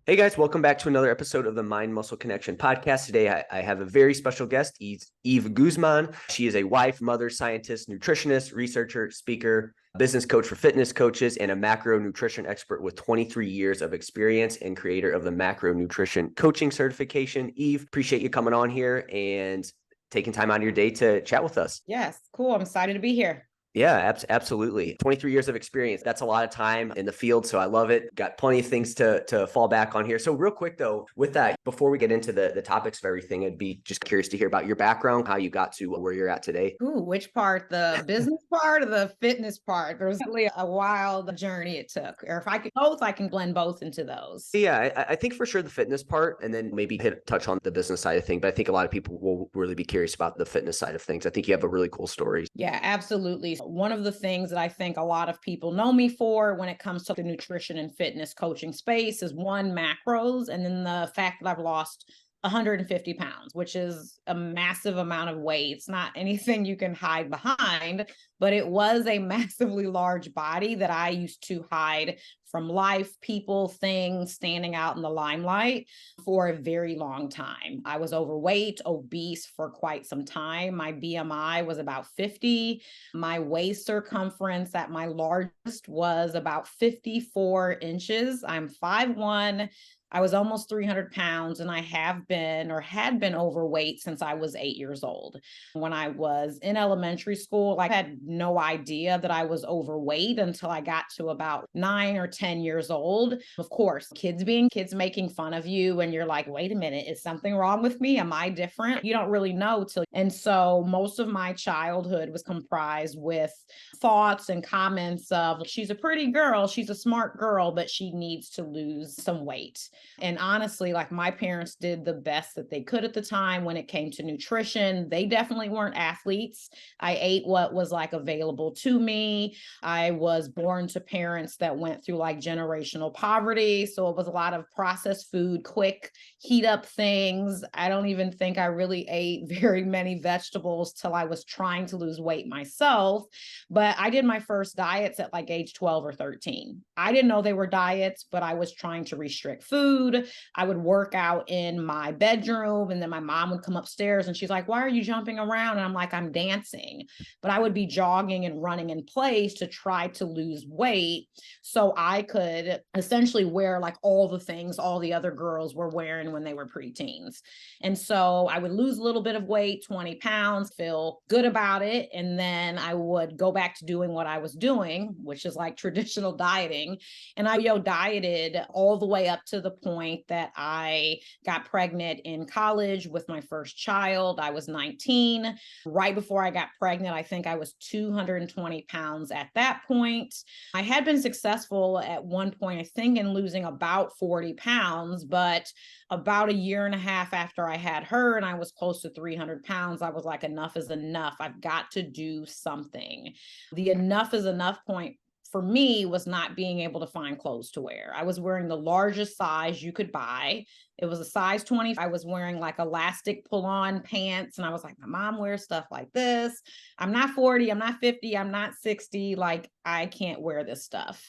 Hey guys, welcome back to another episode of the Mind Muscle Connection podcast. Today, I have a very special guest, Eve Guzman. She is a wife, mother, scientist, nutritionist, researcher, speaker, business coach for fitness coaches, and a macronutrition expert with 23 years of experience and creator of the macronutrition coaching certification. Eve, appreciate you coming on here and taking time out of your day to chat with us. Yes, cool. I'm excited to be here. Yeah, absolutely. 23 years of experience. That's a lot of time in the field. So I love it. Got plenty of things to fall back on here. So real quick though, with that, before we get into the topics of everything, I'd be just curious to hear about your background, how you got to where you're at today. Ooh, which part? The business part or the fitness part? There was really a wild journey it took. Or if I could both, I can blend both into those. Yeah, I think for sure the fitness part, and then maybe touch on the business side of things. But I think a lot of people will really be curious about the fitness side of things. I think you have a really cool story. Yeah, absolutely. One of the things that I think a lot of people know me for when it comes to the nutrition and fitness coaching space is one, macros, and then the fact that I've lost 150 pounds, which is a massive amount of weight. It's not anything you can hide behind, but it was a massively large body that I used to hide from life, people, things, standing out in the limelight for a very long time. I was overweight, obese for quite some time. My BMI was about 50. My waist circumference at my largest was about 54 inches. I'm 5'1". I was almost 300 pounds, and I have been or had been overweight since I was 8 years old. When I was in elementary school, I had no idea that I was overweight until I got to about 9 or 10 years old. Of course, kids making fun of you, and you're like, wait a minute, is something wrong with me? Am I different? You don't really know till. And so most of my childhood was comprised with thoughts and comments of, she's a pretty girl, she's a smart girl, but she needs to lose some weight. And honestly, like, my parents did the best that they could at the time when it came to nutrition. They definitely weren't athletes. I ate what was like available to me. I was born to parents that went through like generational poverty. So it was a lot of processed food, quick heat up things. I don't even think I really ate very many vegetables till I was trying to lose weight myself. But I did my first diets at like age 12 or 13. I didn't know they were diets, but I was trying to restrict food. I would work out in my bedroom, and then my mom would come upstairs and she's like, why are you jumping around? And I'm like, I'm dancing. But I would be jogging and running in place to try to lose weight so I could essentially wear like all the things all the other girls were wearing when they were preteens. And so I would lose a little bit of weight, 20 pounds, feel good about it. And then I would go back to doing what I was doing, which is like traditional dieting. And I dieted all the way up to the point that I got pregnant in college with my first child. I was 19. Right before I got pregnant, I think I was 220 pounds at that point. I had been successful at one point, I think, in losing about 40 pounds, but about a year and a half after I had her and I was close to 300 pounds, I was like, enough is enough. I've got to do something. The enough is enough point for me was not being able to find clothes to wear. I was wearing the largest size you could buy. It was a size 20. I was wearing like elastic pull-on pants. And I was like, my mom wears stuff like this. I'm not 40. I'm not 50. I'm not 60. Like, I can't wear this stuff.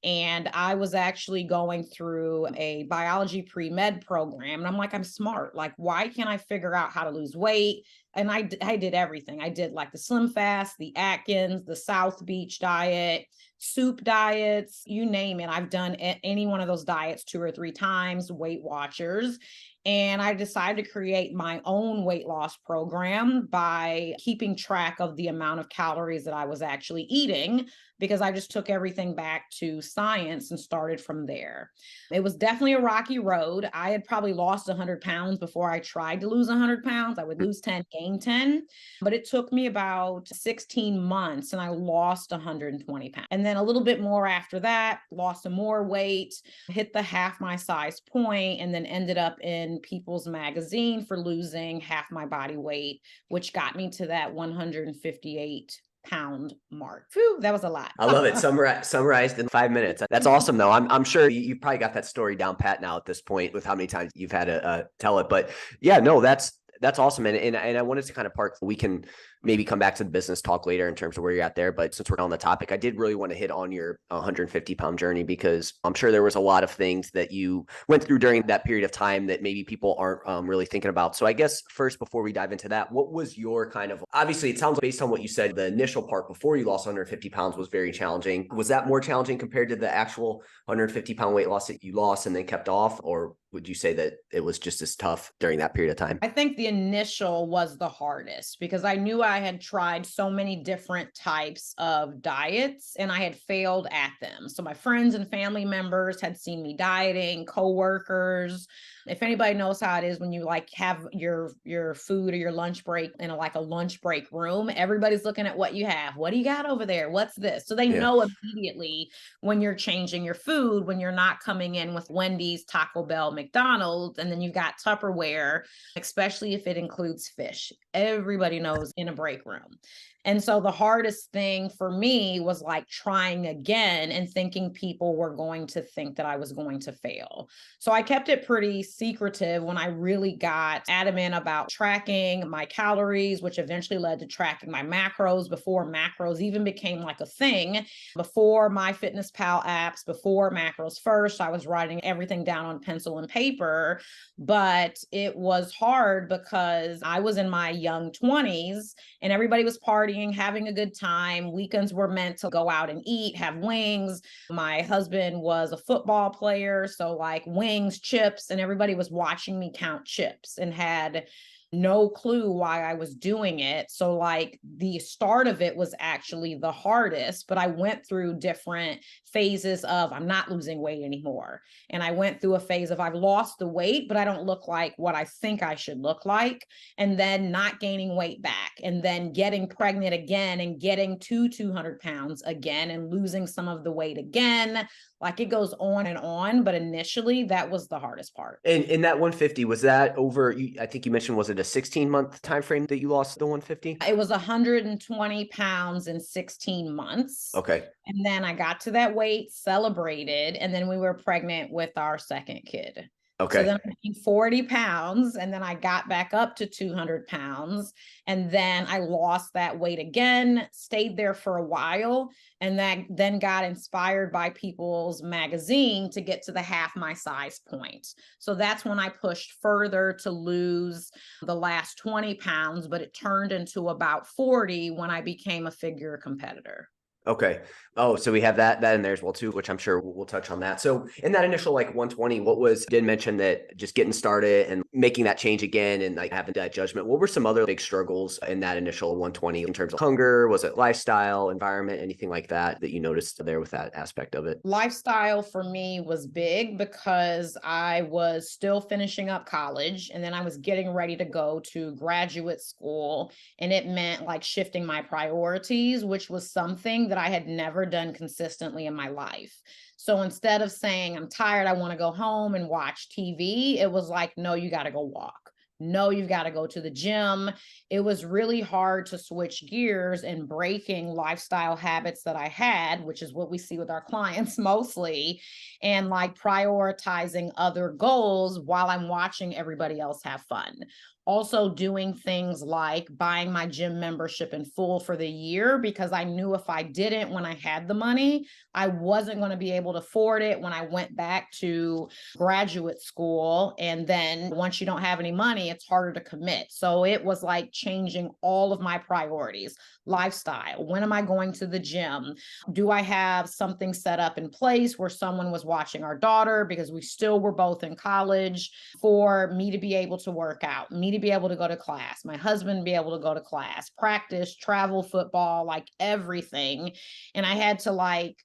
And I was actually going through a biology pre-med program. And I'm like, I'm smart. Like, why can't I figure out how to lose weight? And I did everything. I did like the Slim Fast, the Atkins, the South Beach diet, soup diets, you name it. I've done any one of those diets 2 or 3 times, Weight Watchers. And I decided to create my own weight loss program by keeping track of the amount of calories that I was actually eating, because I just took everything back to science and started from there. It was definitely a rocky road. I had probably lost 100 pounds before I tried to lose 100 pounds. I would lose 10, gain 10, but it took me about 16 months and I lost 120 pounds. And then a little bit more after that, lost some more weight, hit the half my size point, and then ended up in People's Magazine for losing half my body weight, which got me to that 158 pound mark. Phew, that was a lot. I love it. Summarized in 5 minutes. That's awesome, though. I'm sure you probably got that story down pat now at this point with how many times you've had to tell it. But yeah, no, that's awesome. And I wanted to kind of we can maybe come back to the business talk later in terms of where you're at there. But since we're on the topic, I did really want to hit on your 150-pound journey, because I'm sure there was a lot of things that you went through during that period of time that maybe people aren't really thinking about. So I guess first, before we dive into that, what was your kind of, obviously it sounds based on what you said, the initial part before you lost 150 pounds was very challenging. Was that more challenging compared to the actual 150-pound weight loss that you lost and then kept off? Or would you say that it was just as tough during that period of time? I think the initial was the hardest because I knew I had tried so many different types of diets and I had failed at them. So my friends and family members had seen me dieting, coworkers. If anybody knows how it is when you like have your food or your lunch break in a lunch break room, everybody's looking at what you have. What do you got over there? What's this? So they know immediately when you're changing your food, when you're not coming in with Wendy's, Taco Bell, McDonald's, and then you've got Tupperware, especially if it includes fish. Everybody knows in a break room. And so the hardest thing for me was like trying again and thinking people were going to think that I was going to fail. So I kept it pretty secretive when I really got adamant about tracking my calories, which eventually led to tracking my macros before macros even became like a thing. Before MyFitnessPal apps, before Macros First, I was writing everything down on pencil and paper, but it was hard because I was in my young 20s and everybody was partying, having a good time. Weekends were meant to go out and eat, have wings. My husband was a football player, so like wings, chips, and everybody was watching me count chips and had no clue why I was doing it. So like the start of it was actually the hardest, but I went through different phases of I'm not losing weight anymore. And I went through a phase of I've lost the weight, but I don't look like what I think I should look like. And then not gaining weight back and then getting pregnant again and getting to 200 pounds again and losing some of the weight again. Like it goes on, but initially that was the hardest part. And in that 150, was that over, I think you mentioned, was it a 16-month time frame that you lost the 150? It was 120 pounds in 16 months. Okay. And then I got to that weight, celebrated, and then we were pregnant with our second kid. Okay. So then I gained 40 pounds and then I got back up to 200 pounds. And then I lost that weight again, stayed there for a while, and then got inspired by People's Magazine to get to the half my size point. So that's when I pushed further to lose the last 20 pounds, but it turned into about 40 when I became a figure competitor. Okay. Oh, so we have that in there as well too, which I'm sure we'll touch on that. So in that initial like 120, did mention that just getting started and making that change again and like having that judgment. What were some other big struggles in that initial 120 in terms of hunger? Was it lifestyle, environment, anything like that you noticed there with that aspect of it? Lifestyle for me was big because I was still finishing up college and then I was getting ready to go to graduate school. And it meant like shifting my priorities, which was something that I had never done consistently in my life. So instead of saying, I'm tired, I want to go home and watch TV, it was like, no, you got to go walk. No, you've got to go to the gym. It was really hard to switch gears and breaking lifestyle habits that I had, which is what we see with our clients mostly, and like prioritizing other goals while I'm watching everybody else have fun. Also doing things like buying my gym membership in full for the year because I knew if I didn't when I had the money, I wasn't going to be able to afford it when I went back to graduate school. And then once you don't have any money, it's harder to commit. So it was like changing all of my priorities. Lifestyle. When am I going to the gym? Do I have something set up in place where someone was watching our daughter because we still were both in college for me to be able to work out, me to be able to go to class, my husband be able to go to class, practice, travel, football, like everything. And I had to like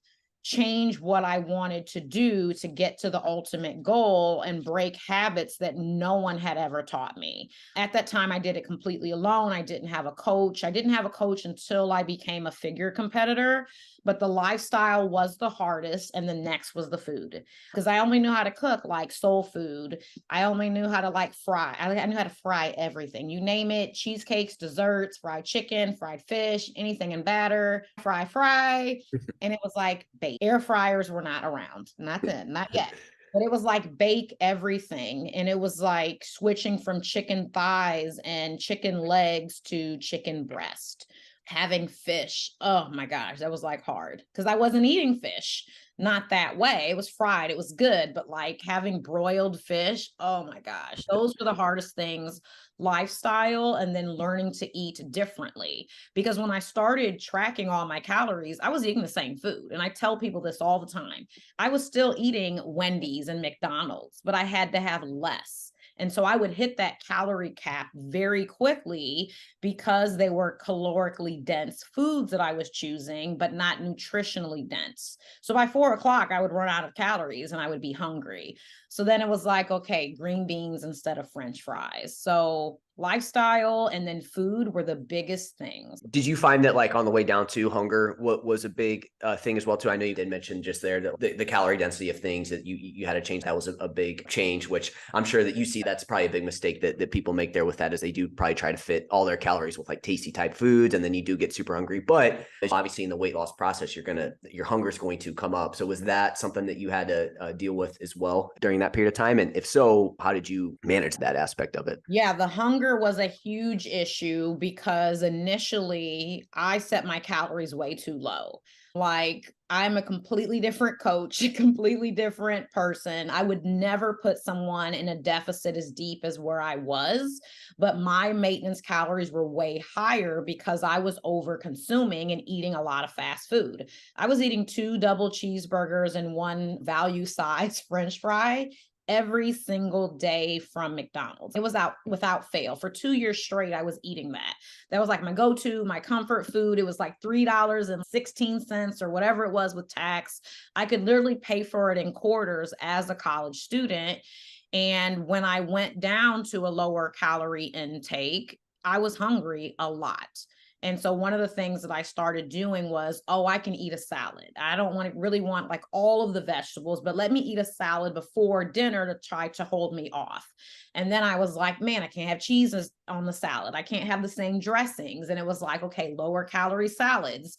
change what I wanted to do to get to the ultimate goal and break habits that no one had ever taught me. At that time, I did it completely alone. I didn't have a coach. I didn't have a coach until I became a figure competitor, but the lifestyle was the hardest. And the next was the food because I only knew how to cook like soul food. I only knew how to like fry. I knew how to fry everything. You name it, cheesecakes, desserts, fried chicken, fried fish, anything in batter, fry. And it was like bait. Air fryers were not around. Not then, not yet. But it was like bake everything. And it was like switching from chicken thighs and chicken legs to chicken breast. Having fish. Oh my gosh, that was like hard because I wasn't eating fish. Not that way. It was fried. It was good. But like having broiled fish, oh my gosh, those were the hardest things. Lifestyle and then learning to eat differently. Because when I started tracking all my calories, I was eating the same food. And I tell people this all the time. I was still eating Wendy's and McDonald's, but I had to have less. And so I would hit that calorie cap very quickly because they were calorically dense foods that I was choosing, but not nutritionally dense. So by 4 o'clock, I would run out of calories and I would be hungry. So then it was like, okay, green beans instead of French fries. So lifestyle and then food were the biggest things. Did you find that like on the way down to hunger, what was a big thing as well too? I know you did mention just there that the calorie density of things that you had to change. That was a big change, which I'm sure that you see that's probably a big mistake that people make there with that, is they do probably try to fit all their calories with like tasty type foods, and then you do get super hungry. But obviously in the weight loss process, your hunger is going to come up. So was that something that you had to deal with as well during that period of time? And if so, how did you manage that aspect of it? Yeah, the hunger was a huge issue because initially I set my calories way too low. Like, I'm a completely different coach, a completely different person. I would never put someone in a deficit as deep as where I was, but my maintenance calories were way higher because I was over consuming and eating a lot of fast food. I was eating 2 double cheeseburgers and 1 value size French fry every single day from McDonald's. It was out without fail. For 2 years straight, I was eating that. That was like my go-to, my comfort food. It was like $3.16 or whatever it was with tax. I could literally pay for it in quarters as a college student. And when I went down to a lower calorie intake, I was hungry a lot. And so one of the things that I started doing was, oh, I can eat a salad. I don't really want like all of the vegetables, but let me eat a salad before dinner to try to hold me off. And then I was like, man, I can't have cheeses on the salad. I can't have the same dressings. And it was like, okay, lower calorie salads.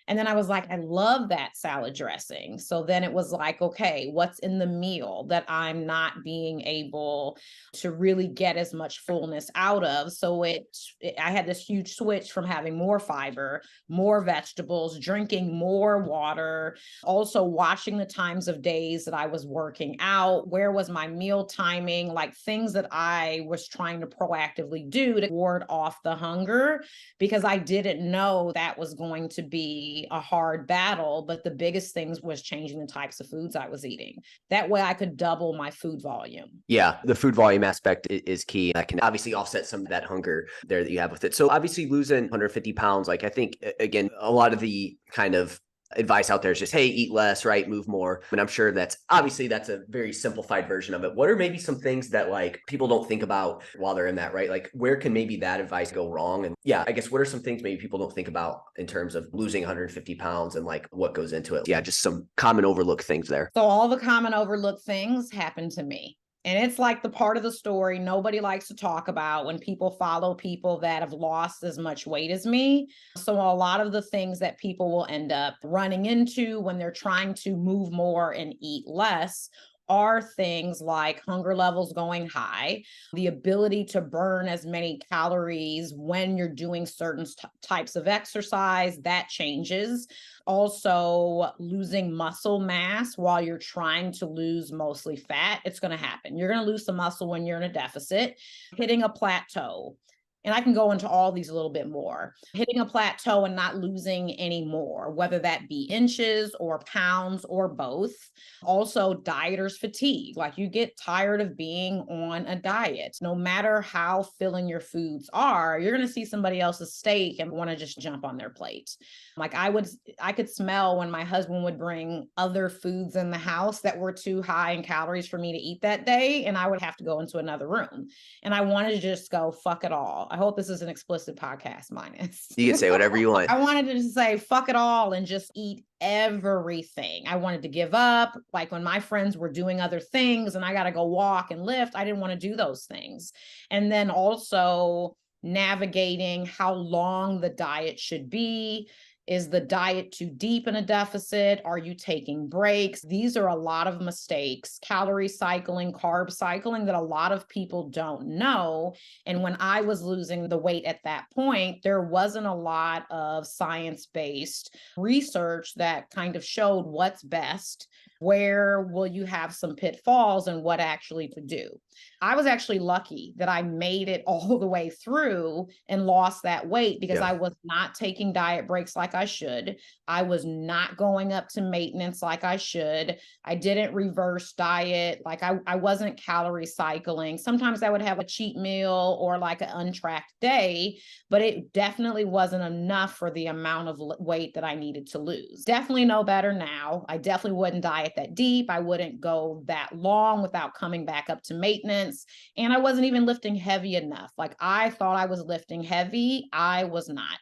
And then I was like, I love that salad dressing. So then it was like, okay, what's in the meal that I'm not being able to really get as much fullness out of? So I had this huge switch from having more fiber, more vegetables, drinking more water, also watching the times of days that I was working out. Where was my meal timing? Like things that I was trying to proactively do to ward off the hunger, because I didn't know that was going to be a hard battle. But the biggest things was changing the types of foods I was eating. That way I could double my food volume. Yeah, the food volume aspect is key. That can obviously offset some of that hunger there that you have with it. So obviously losing 150 pounds, like I think, again, a lot of the kind of advice out there is just, hey, eat less, right? Move more. And I'm sure that's a very simplified version of it. What are maybe some things that like people don't think about while they're in that, right? Like where can maybe that advice go wrong? And yeah, I guess what are some things maybe people don't think about in terms of losing 150 pounds and like what goes into it? Yeah, just some common overlooked things there. So all the common overlooked things happened to me. And it's like the part of the story nobody likes to talk about when people follow people that have lost as much weight as me. So a lot of the things that people will end up running into when they're trying to move more and eat less are things like hunger levels going high, the ability to burn as many calories when you're doing certain types of exercise, that changes. Also, losing muscle mass while you're trying to lose mostly fat, it's going to happen. You're going to lose some muscle when you're in a deficit, hitting a plateau. And I can go into all these a little bit more. Hitting a plateau and not losing any more, whether that be inches or pounds or both. Also, dieters fatigue. Like you get tired of being on a diet. No matter how filling your foods are, you're going to see somebody else's steak and want to just jump on their plate. Like I could smell when my husband would bring other foods in the house that were too high in calories for me to eat that day. And I would have to go into another room. And I wanted to just go, fuck it all. I hope this is an explicit podcast, minus. You can say whatever you want. I wanted to just say, fuck it all and just eat everything. I wanted to give up. Like when my friends were doing other things and I got to go walk and lift, I didn't want to do those things. And then also navigating how long the diet should be. Is the diet too deep in a deficit? Are you taking breaks? These are a lot of mistakes, calorie cycling, carb cycling, that a lot of people don't know. And when I was losing the weight at that point, there wasn't a lot of science-based research that kind of showed what's best, where will you have some pitfalls, and what actually to do. I was actually lucky that I made it all the way through and lost that weight because I was not taking diet breaks like I should. I was not going up to maintenance like I should. I didn't reverse diet. Like I wasn't calorie cycling. Sometimes I would have a cheat meal or like an untracked day, but it definitely wasn't enough for the amount of weight that I needed to lose. Definitely know better now. I definitely wouldn't diet that deep. I wouldn't go that long without coming back up to maintenance. And I wasn't even lifting heavy enough. Like I thought I was lifting heavy. I was not.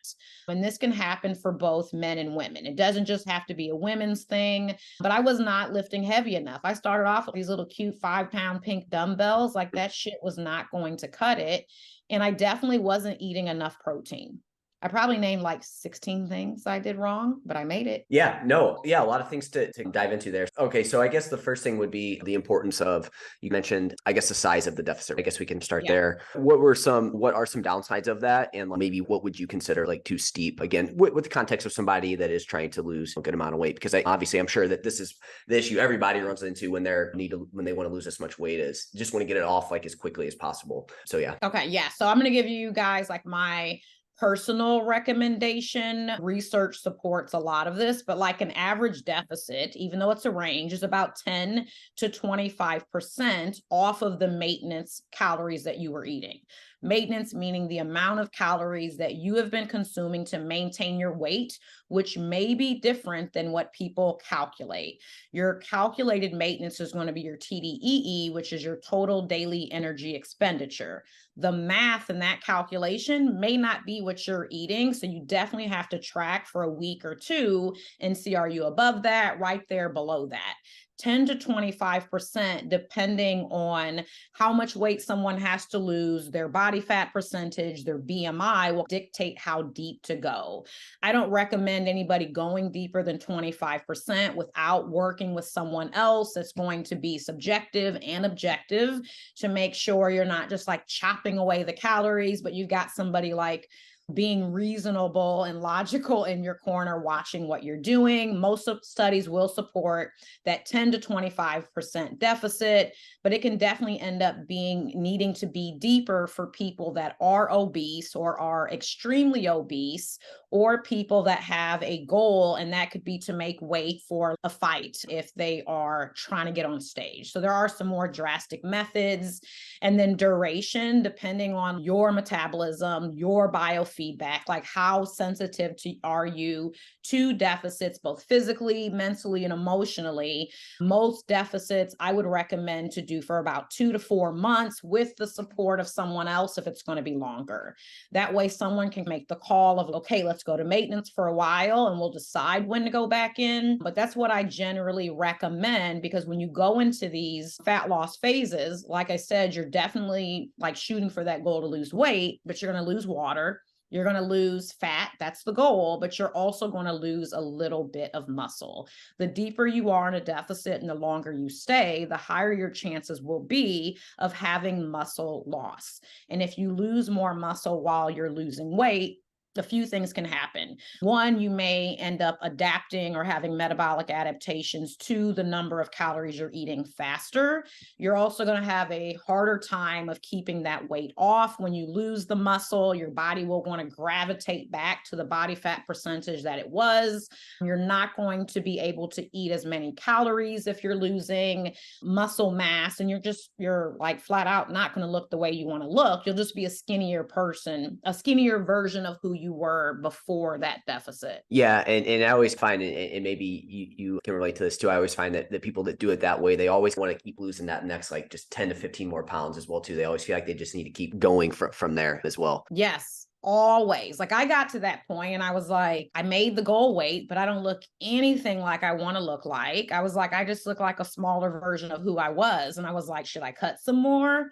And this can happen for both men and women. It doesn't just have to be a women's thing, but I was not lifting heavy enough. I started off with these little cute 5-pound pink dumbbells. Like that shit was not going to cut it. And I definitely wasn't eating enough protein. I probably named like 16 things I did wrong, but I made it. Yeah, no. Yeah, a lot of things to dive into there. Okay, so I guess the first thing would be the importance of, you mentioned, I guess, the size of the deficit. I guess we can start there. What are some downsides of that? And maybe what would you consider like too steep? Again, with the context of somebody that is trying to lose a good amount of weight, because obviously I'm sure that this is the issue everybody runs into when they want to lose as much weight, is just want to get it off like as quickly as possible. So yeah. Okay, yeah. So I'm going to give you guys like my personal recommendation. Research supports a lot of this, but like an average deficit, even though it's a range, is about 10 to 25% off of the maintenance calories that you were eating. Maintenance meaning the amount of calories that you have been consuming to maintain your weight, which may be different than what people calculate. Your calculated maintenance is going to be your TDEE, which is your total daily energy expenditure. The math in that calculation may not be what you're eating. So you definitely have to track for a week or two and see, are you above that, right there, below that? 10 to 25%, depending on how much weight someone has to lose, their body fat percentage, their BMI will dictate how deep to go. I don't recommend anybody going deeper than 25% without working with someone else that's going to be subjective and objective to make sure you're not just like chopping away the calories, but you've got somebody like being reasonable and logical in your corner, watching what you're doing. Most of studies will support that 10 to 25% deficit, but it can definitely end up needing to be deeper for people that are obese or are extremely obese, or people that have a goal, and that could be to make weight for a fight if they are trying to get on stage. So there are some more drastic methods. And then duration, depending on your metabolism, your biofeedback, like how sensitive are you to deficits, both physically, mentally, and emotionally. Most deficits I would recommend to do for about 2 to 4 months with the support of someone else if it's going to be longer. That way someone can make the call of, okay, let's go to maintenance for a while and we'll decide when to go back in. But that's what I generally recommend, because when you go into these fat loss phases, like I said, you're definitely like shooting for that goal to lose weight, but you're going to lose water. You're going to lose fat. That's the goal, but you're also going to lose a little bit of muscle. The deeper you are in a deficit and the longer you stay, the higher your chances will be of having muscle loss. And if you lose more muscle while you're losing weight, a few things can happen. One, you may end up adapting or having metabolic adaptations to the number of calories you're eating faster. You're also going to have a harder time of keeping that weight off. When you lose the muscle, your body will want to gravitate back to the body fat percentage that it was. You're not going to be able to eat as many calories if you're losing muscle mass, and you're like flat out not going to look the way you want to look. You'll just be a skinnier person, a skinnier version of who you were before that deficit. Yeah. And I always find, and maybe you can relate to this too, I always find that the people that do it that way, they always want to keep losing that next, like just 10 to 15 more pounds as well too. They always feel like they just need to keep going from there as well. Yes. Always. Like I got to that point and I was like, I made the goal weight, but I don't look anything like I want to look like. I was like, I just look like a smaller version of who I was. And I was like, should I cut some more?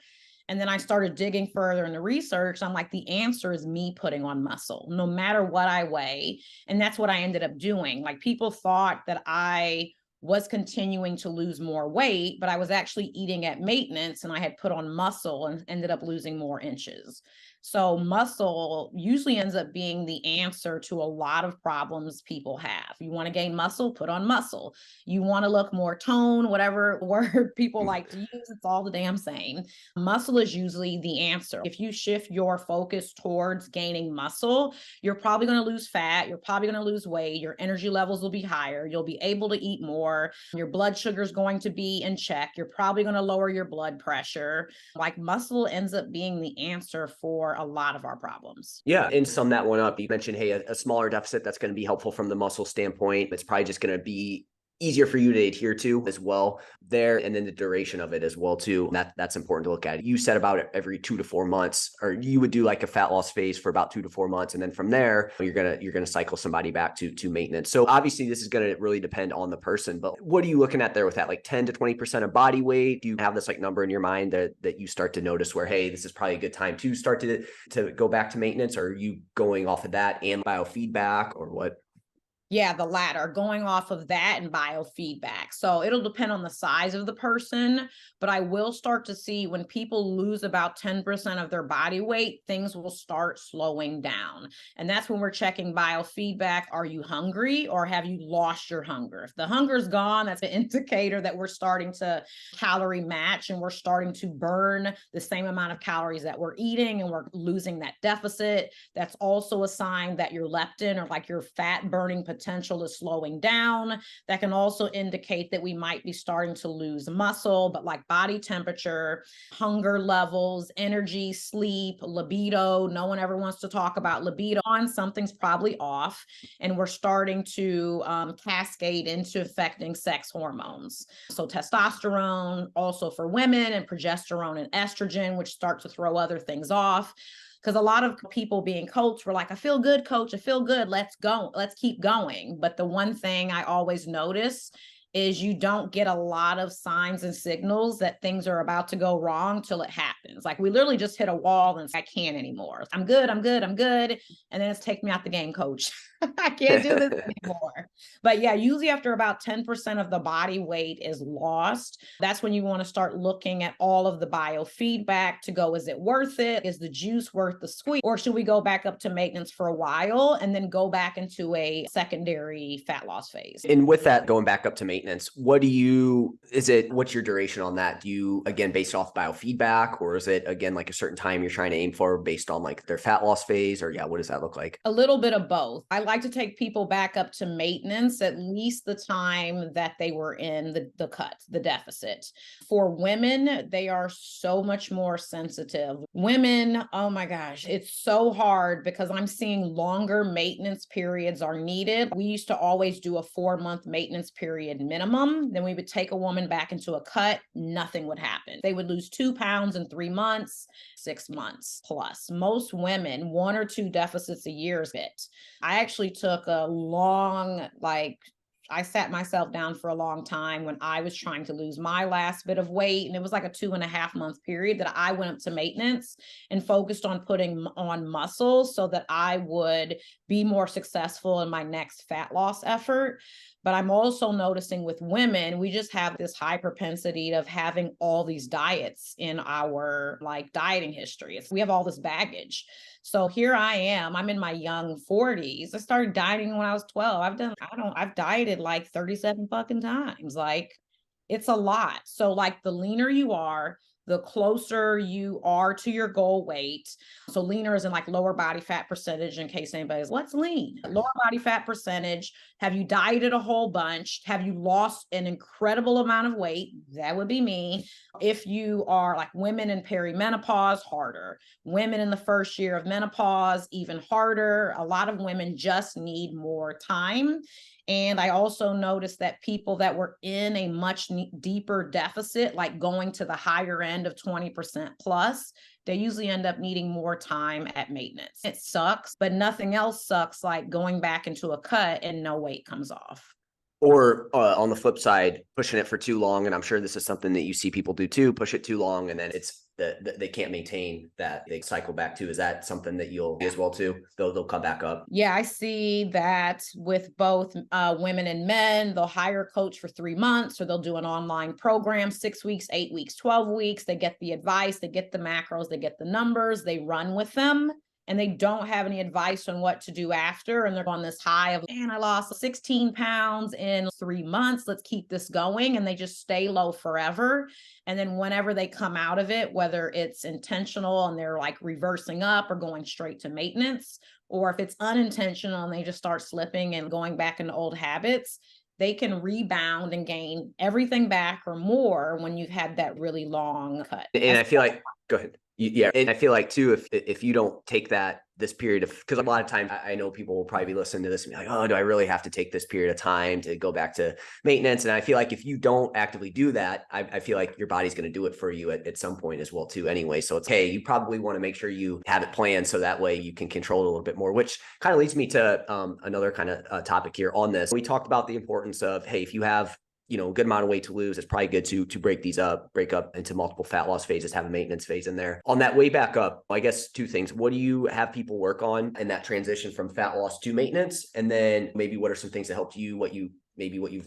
And then I started digging further in the research. I'm like, the answer is me putting on muscle, no matter what I weigh. And that's what I ended up doing. Like, people thought that I was continuing to lose more weight, but I was actually eating at maintenance, and I had put on muscle and ended up losing more inches. So muscle usually ends up being the answer to a lot of problems people have. You want to gain muscle, put on muscle. You want to look more tone, whatever word people like to use, it's all the damn same. Muscle is usually the answer. If you shift your focus towards gaining muscle, you're probably going to lose fat. You're probably going to lose weight. Your energy levels will be higher. You'll be able to eat more. Your blood sugar is going to be in check. You're probably going to lower your blood pressure. Like, muscle ends up being the answer for a lot of our problems. Yeah. And sum that one up. You mentioned, hey, a smaller deficit that's going to be helpful from the muscle standpoint. It's probably just going to be easier for you to adhere to as well there. And then the duration of it as well too. That's important to look at. You said about every 2 to 4 months, or you would do like a fat loss phase for about 2 to 4 months. And then from there, you're going to cycle somebody back to maintenance. So obviously this is going to really depend on the person, but what are you looking at there with that? Like 10 to 20% of body weight? Do you have this like number in your mind that you start to notice where, hey, this is probably a good time to start to go back to maintenance? Or are you going off of that and biofeedback, or what? Yeah, the latter, going off of that and biofeedback. So it'll depend on the size of the person, but I will start to see when people lose about 10% of their body weight, things will start slowing down. And that's when we're checking biofeedback. Are you hungry, or have you lost your hunger? If the hunger's gone, that's an indicator that we're starting to calorie match, and we're starting to burn the same amount of calories that we're eating, and we're losing that deficit. That's also a sign that your leptin, or like your fat burning potential, is slowing down. That can also indicate that we might be starting to lose muscle. But like body temperature, hunger levels, energy, sleep, libido, no one ever wants to talk about libido. Something's probably off, and we're starting to cascade into affecting sex hormones. So testosterone also for women, and progesterone and estrogen, which start to throw other things off. Because a lot of people being coached were like, I feel good, coach. I feel good. Let's go. Let's keep going. But the one thing I always notice is you don't get a lot of signs and signals that things are about to go wrong till it happens. Like, we literally just hit a wall and I can't anymore. I'm good. I'm good. I'm good. And then it's take me out the game, coach. I can't do this anymore. But yeah, usually after about 10% of the body weight is lost, that's when you want to start looking at all of the biofeedback to go, is it worth it? Is the juice worth the squeeze? Or should we go back up to maintenance for a while and then go back into a secondary fat loss phase? And with that, going back up to maintenance, what's your duration on that? Do you, again, based off biofeedback, or is it, again, like a certain time you're trying to aim for based on like their fat loss phase? Or yeah, what does that look like? A little bit of both. I like to take people back up to maintenance at least the time that they were in the deficit. For women, they are so much more sensitive. Women, oh my gosh, it's so hard because I'm seeing longer maintenance periods are needed. We used to always do a 4-month maintenance period minimum. Then we would take a woman back into a cut, nothing would happen. They would lose 2 pounds in 3 months, 6 months plus. Most women, 1 or 2 deficits a year is it. I actually took a long, I sat myself down for a long time when I was trying to lose my last bit of weight. And it was like a 2.5-month period that I went up to maintenance and focused on putting on muscle so that I would be more successful in my next fat loss effort. But I'm also noticing with women, we just have this high propensity of having all these diets in our dieting history. We have all this baggage. So here I am, I'm in my young 40s. I started dieting when I was 12. I've dieted like 37 fucking times. It's a lot. So the leaner you are, the closer you are to your goal weight. So leaner is in lower body fat percentage, in case anybody's, what's lean? Lower body fat percentage. Have you dieted a whole bunch? Have you lost an incredible amount of weight? That would be me. If you are women in perimenopause, harder. Women in the first year of menopause, even harder. A lot of women just need more time. And I also noticed that people that were in a much deeper deficit, like going to the higher end of 20% plus, they usually end up needing more time at maintenance. It sucks, but nothing else sucks like going back into a cut and no weight comes off. Or on the flip side, pushing it for too long. And I'm sure this is something that you see people do too, push it too long. And then it's they can't maintain that, they cycle back to. Is that something that you'll as well too? They'll come back up. Yeah, I see that with both women and men. They'll hire a coach for 3 months, or they'll do an online program, 6 weeks, 8 weeks, 12 weeks. They get the advice, they get the macros, they get the numbers, they run with them, and they don't have any advice on what to do after. And they're on this high of, man, I lost 16 pounds in 3 months. Let's keep this going. And they just stay low forever. And then whenever they come out of it, whether it's intentional and they're like reversing up or going straight to maintenance, or if it's unintentional and they just start slipping and going back into old habits, they can rebound and gain everything back or more when you've had that really long cut. And I feel like, go ahead. Yeah. And I feel like too, if you don't take this period of, because a lot of times I know people will probably be listening to this and be like, oh, do I really have to take this period of time to go back to maintenance? And I feel like if you don't actively do that, I feel like your body's going to do it for you at some point as well too anyway. So it's, hey, you probably want to make sure you have it planned so that way you can control it a little bit more, which kind of leads me to another kind of topic here on this. We talked about the importance of, hey, if you have a good amount of weight to lose, it's probably good to break up into multiple fat loss phases, have a maintenance phase in there. On that way back up, I guess 2 things. What do you have people work on in that transition from fat loss to maintenance? And then maybe what are some things that helped you, what you've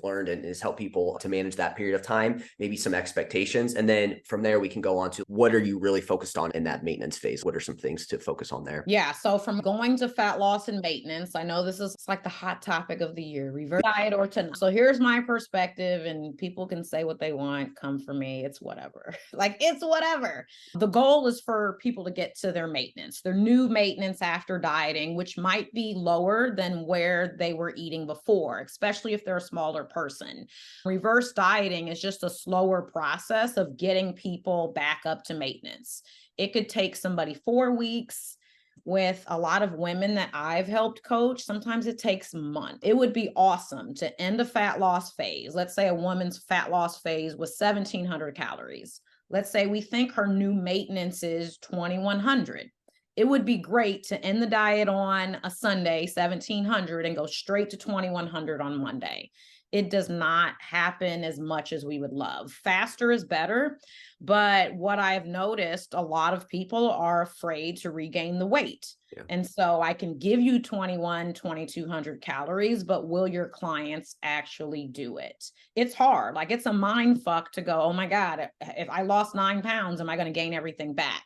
learned and is help people to manage that period of time, maybe some expectations. And then from there, we can go on to what are you really focused on in that maintenance phase? What are some things to focus on there? Yeah. So from going to fat loss and maintenance, I know this is like the hot topic of the year, reverse diet or to. So here's my perspective, and people can say what they want, come for me. It's whatever. Like, it's whatever. The goal is for people to get to their maintenance, their new maintenance after dieting, which might be lower than where they were eating before, especially if they're a smaller person. Reverse dieting is just a slower process of getting people back up to maintenance. It could take somebody 4 weeks. With a lot of women that I've helped coach, sometimes it takes months. It would be awesome to end a fat loss phase. Let's say a woman's fat loss phase was 1,700 calories. Let's say we think her new maintenance is 2,100. It would be great to end the diet on a Sunday, 1,700, and go straight to 2,100 on Monday. It does not happen as much as we would love. Faster is better. But what I've noticed, a lot of people are afraid to regain the weight. Yeah. And so I can give you 2,200 calories, but will your clients actually do it? It's hard. Like, it's a mind fuck to go, oh my God, if I lost 9 pounds, am I going to gain everything back?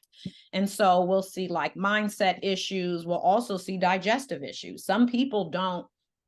And so we'll see like mindset issues. We'll also see digestive issues. Some people don't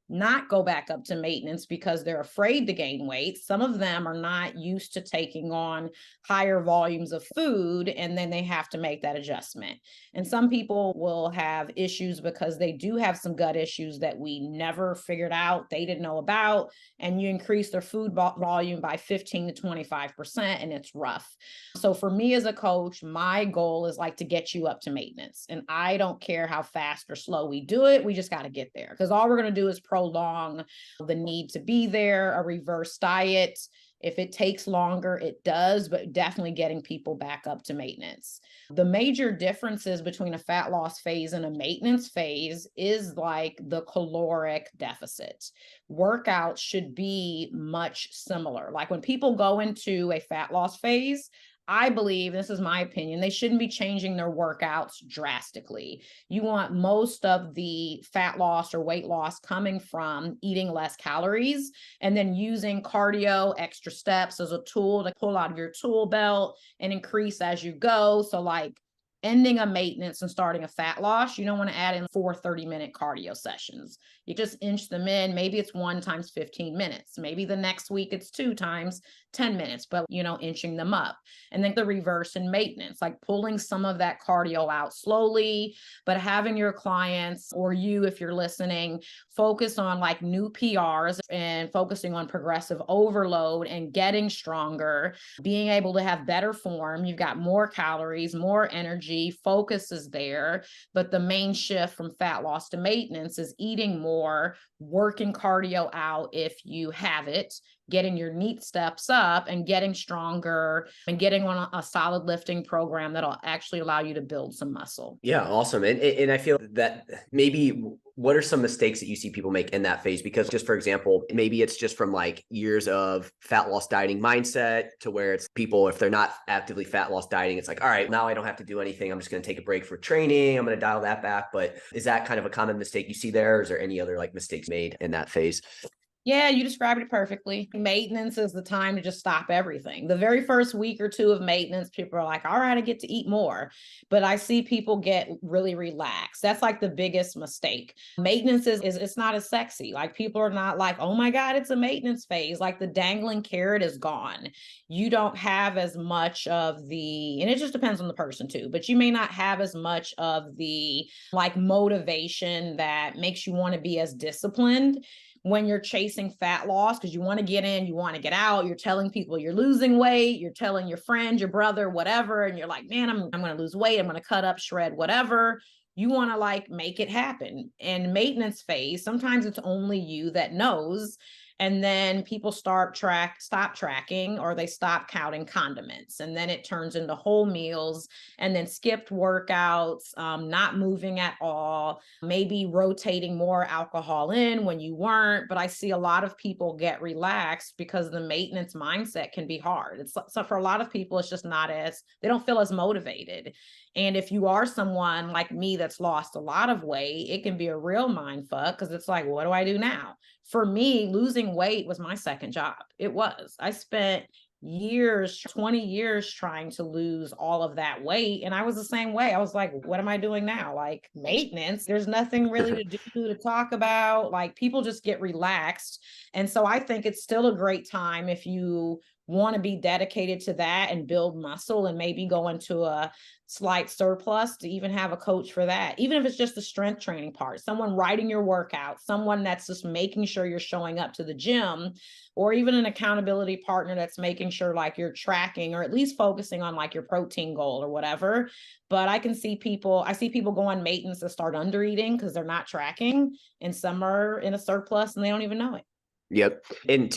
not go back up to maintenance because they're afraid to gain weight. Some of them are not used to taking on higher volumes of food, and then they have to make that adjustment. And some people will have issues because they do have some gut issues that we never figured out, they didn't know about, and you increase their food volume by 15 to 25%, and it's rough. So for me as a coach, my goal is like to get you up to maintenance. And I don't care how fast or slow we do it. We just got to get there, because all we're going to do is prolong the need to be there. A reverse diet, if it takes longer, it does, but definitely getting people back up to maintenance. The major differences between a fat loss phase and a maintenance phase is like the caloric deficit. Workouts should be much similar. Like when people go into a fat loss phase, I believe, this is my opinion, they shouldn't be changing their workouts drastically. You want most of the fat loss or weight loss coming from eating less calories and then using cardio, extra steps as a tool to pull out of your tool belt and increase as you go. So like ending a maintenance and starting a fat loss, you don't want to add in 4 30-minute cardio sessions. You just inch them in. Maybe it's 1 times 15 minutes. Maybe the next week it's 2 times 10 minutes, but inching them up. And then the reverse and maintenance, like pulling some of that cardio out slowly, but having your clients, or you, if you're listening, focus on like new PRs and focusing on progressive overload and getting stronger, being able to have better form. You've got more calories, more energy, focus is there. But the main shift from fat loss to maintenance is eating more, working cardio out if you have it, getting your neat steps up and getting stronger and getting on a solid lifting program that'll actually allow you to build some muscle. Yeah, awesome. And I feel that maybe what are some mistakes that you see people make in that phase? Because just for example, maybe it's just from like years of fat loss dieting mindset to where it's people, if they're not actively fat loss dieting, it's like, all right, now I don't have to do anything. I'm just going to take a break for training. I'm going to dial that back. But is that kind of a common mistake you see there? Or is there any other like mistakes made in that phase? Yeah, you described it perfectly. Maintenance is the time to just stop everything. The very first week or two of maintenance, people are like, all right, I get to eat more. But I see people get really relaxed. That's like the biggest mistake. Maintenance is it's not as sexy. Like people are not like, oh my God, it's a maintenance phase. Like the dangling carrot is gone. You don't have as much of the, and it just depends on the person too, but you may not have as much of the like motivation that makes you want to be as disciplined when you're chasing fat loss, because you want to get in, you want to get out, you're telling people you're losing weight, you're telling your friend, your brother, whatever, and you're like, man, I'm going to lose weight, I'm going to cut up, shred, whatever. You want to like make it happen. And maintenance phase, sometimes it's only you that knows. And then people stop tracking, or they stop counting condiments. And then it turns into whole meals, and then skipped workouts, not moving at all, maybe rotating more alcohol in when you weren't. But I see a lot of people get relaxed because the maintenance mindset can be hard. So for a lot of people, it's just they don't feel as motivated. And if you are someone like me that's lost a lot of weight, it can be a real mind fuck, because it's like, what do I do now? For me, losing weight was my second job. It was. I spent years, 20 years trying to lose all of that weight. And I was the same way. I was like, what am I doing now? Like maintenance, there's nothing really to do, to talk about. Like people just get relaxed. And so I think it's still a great time if you want to be dedicated to that and build muscle and maybe go into a slight surplus, to even have a coach for that. Even if it's just the strength training part, someone writing your workout, someone that's just making sure you're showing up to the gym, or even an accountability partner that's making sure like you're tracking, or at least focusing on like your protein goal or whatever. But I see people go on maintenance to start under eating because they're not tracking, and some are in a surplus and they don't even know it. Yep. And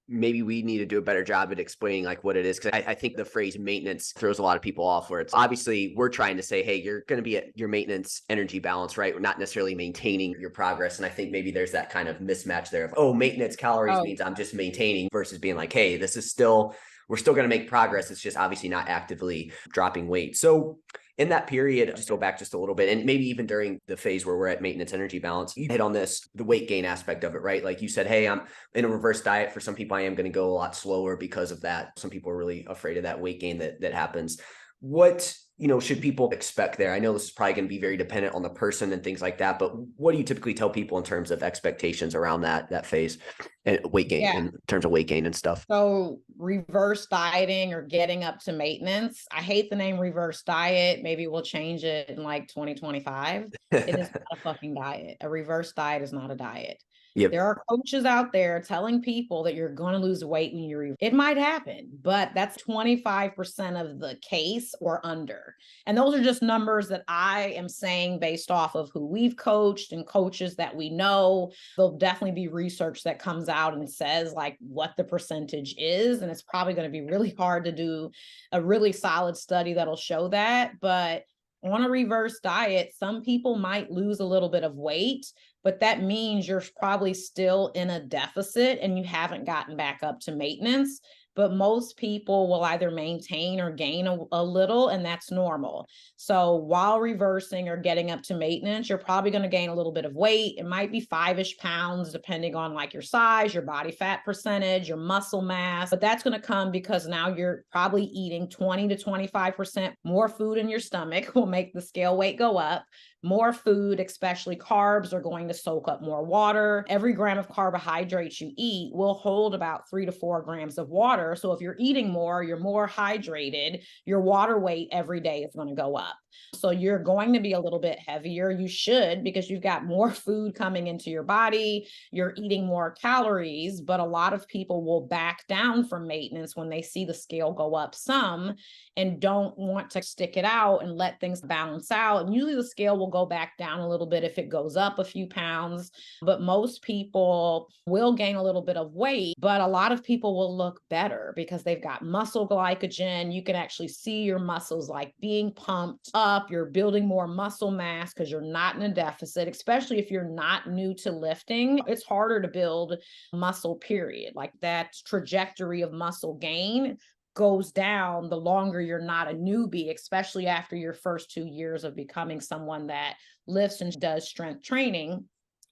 maybe we need to do a better job at explaining like what it is. Cause I think the phrase maintenance throws a lot of people off, where it's obviously we're trying to say, hey, you're going to be at your maintenance energy balance, right? We're not necessarily maintaining your progress. And I think maybe there's that kind of mismatch there of, oh, maintenance calories means I'm just maintaining, versus being like, hey, we're still going to make progress. It's just obviously not actively dropping weight. So in that period, just go back just a little bit, and maybe even during the phase where we're at maintenance energy balance, you hit on the weight gain aspect of it, right? Like you said, hey, I'm in a reverse diet. For some people, I am going to go a lot slower because of that. Some people are really afraid of that weight gain that happens. What, should people expect there? I know this is probably going to be very dependent on the person and things like that, but what do you typically tell people in terms of expectations around that phase and weight gain, in terms of weight gain and stuff? So reverse dieting or getting up to maintenance, I hate the name reverse diet. Maybe we'll change it in like 2025. It is not a fucking diet. A reverse diet is not a diet. Yep. There are coaches out there telling people that you're going to lose weight when it might happen, but that's 25% of the case or under. And those are just numbers that I am saying based off of who we've coached and coaches that we know. There'll definitely be research that comes out and says like what the percentage is. And it's probably going to be really hard to do a really solid study that'll show that. But on a reverse diet, some people might lose a little bit of weight, but that means you're probably still in a deficit and you haven't gotten back up to maintenance. But most people will either maintain or gain a little, and that's normal. So while reversing or getting up to maintenance, you're probably going to gain a little bit of weight. It might be 5-ish pounds, depending on like your size, your body fat percentage, your muscle mass. But that's going to come because now you're probably eating 20 to 25% more food in your stomach will make the scale weight go up. More food, especially carbs, are going to soak up more water. Every gram of carbohydrates you eat will hold about 3 to 4 grams of water. So if you're eating more, you're more hydrated, your water weight every day is going to go up. So you're going to be a little bit heavier. You should, because you've got more food coming into your body. You're eating more calories, but a lot of people will back down from maintenance when they see the scale go up some and don't want to stick it out and let things balance out. And usually the scale will go back down a little bit if it goes up a few pounds, but most people will gain a little bit of weight, but a lot of people will look better because they've got muscle glycogen. You can actually see your muscles like being pumped up. You're building more muscle mass because you're not in a deficit, especially if you're not new to lifting. It's harder to build muscle, period. Like that trajectory of muscle gain goes down the longer you're not a newbie, especially after your first 2 years of becoming someone that lifts and does strength training.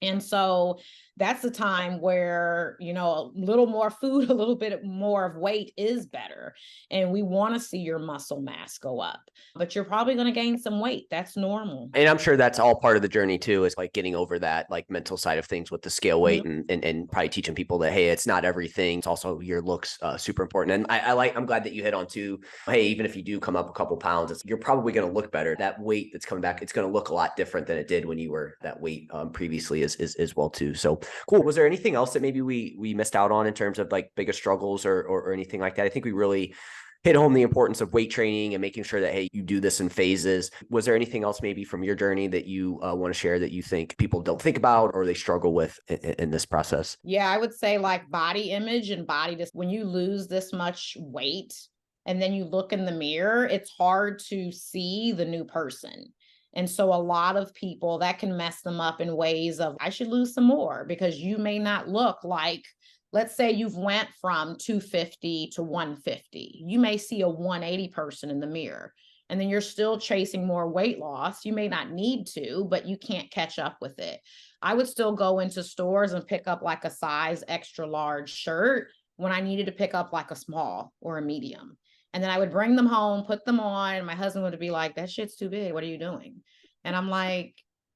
And so that's the time where, a little more food, a little bit more of weight is better. And we want to see your muscle mass go up, but you're probably going to gain some weight. That's normal. And I'm sure that's all part of the journey too, is like getting over that like mental side of things with the scale weight and probably teaching people that, hey, it's not everything. It's also your looks super important. And I'm glad that you hit on too. Hey, even if you do come up a couple pounds, you're probably going to look better. That weight that's coming back, it's going to look a lot different than it did when you were that weight previously as well too. So cool. Was there anything else that maybe we missed out on in terms of like biggest struggles or anything like that? I think we really hit home the importance of weight training and making sure that, hey, you do this in phases. Was there anything else maybe from your journey that you want to share that you think people don't think about or they struggle with in this process? Yeah, I would say like body image and when you lose this much weight and then you look in the mirror, it's hard to see the new person. And so a lot of people, that can mess them up in ways of, I should lose some more, because you may not look like, let's say you've went from 250 to 150. You may see a 180 person in the mirror, and then you're still chasing more weight loss. You may not need to, but you can't catch up with it. I would still go into stores and pick up like a size extra large shirt when I needed to pick up like a small or a medium. And then I would bring them home, put them on, and my husband would be like, that shit's too big. What are you doing? And I'm like,